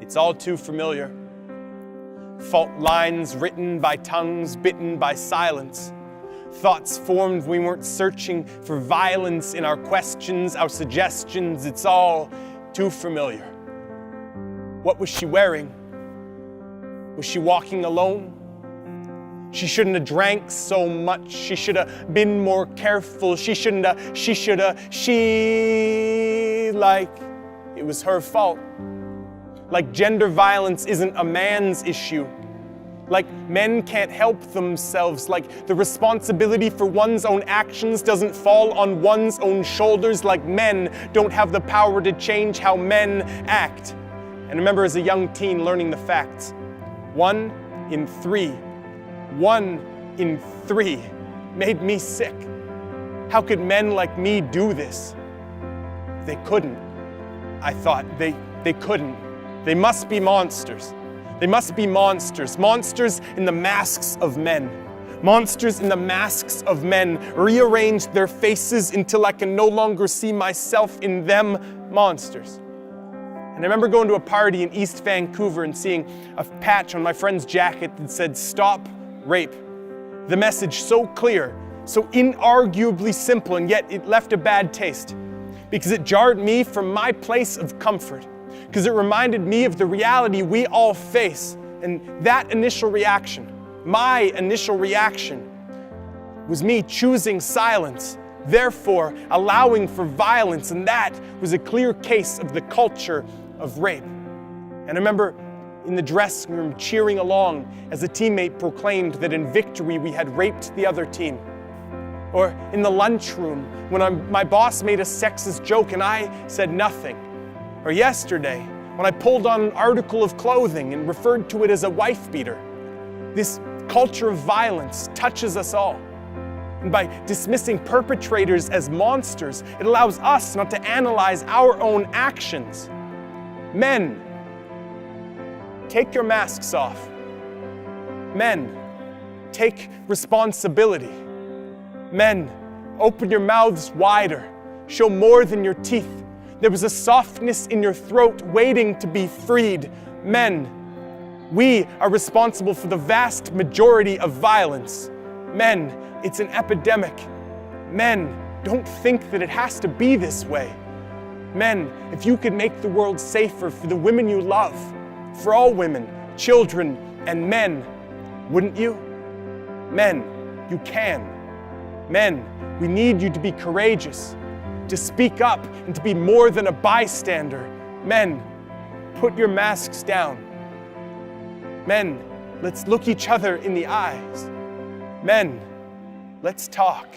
It's all too familiar. Fault lines written by tongues bitten by silence. Thoughts formed we weren't searching for violence in our questions, our suggestions. It's all too familiar. What was she wearing? Was she walking alone? She shouldn't have drank so much. She should have been more careful. Like it was her fault. Like gender violence isn't a man's issue. Like men can't help themselves. Like the responsibility for one's own actions doesn't fall on one's own shoulders. Like men don't have the power to change how men act. And I remember as a young teen learning the facts. 1 in 3 made me sick. How could men like me do this? They couldn't. I thought they couldn't. They must be monsters. They must be monsters. Monsters in the masks of men. Monsters in the masks of men rearranged their faces until I can no longer see myself in them. Monsters. And I remember going to a party in East Vancouver and seeing a patch on my friend's jacket that said, "Stop Rape." The message so clear, so inarguably simple, and yet it left a bad taste. Because it jarred me from my place of comfort. Because it reminded me of the reality we all face. And that initial reaction, my initial reaction, was me choosing silence, therefore allowing for violence. And that was a clear case of the culture of rape. And I remember in the dressing room cheering along as a teammate proclaimed that in victory we had raped the other team. Or in the lunchroom when my boss made a sexist joke and I said nothing. Or yesterday when I pulled on an article of clothing and referred to it as a wife beater. This culture of violence touches us all. And by dismissing perpetrators as monsters, it allows us not to analyze our own actions. Men, take your masks off. Men, take responsibility. Men, open your mouths wider. Show more than your teeth. There was a softness in your throat waiting to be freed. Men, we are responsible for the vast majority of violence. Men, it's an epidemic. Men, don't think that it has to be this way. Men, if you could make the world safer for the women you love, for all women, children, and men, wouldn't you? Men, you can. Men, we need you to be courageous, to speak up and to be more than a bystander. Men, put your masks down. Men, let's look each other in the eyes. Men, let's talk.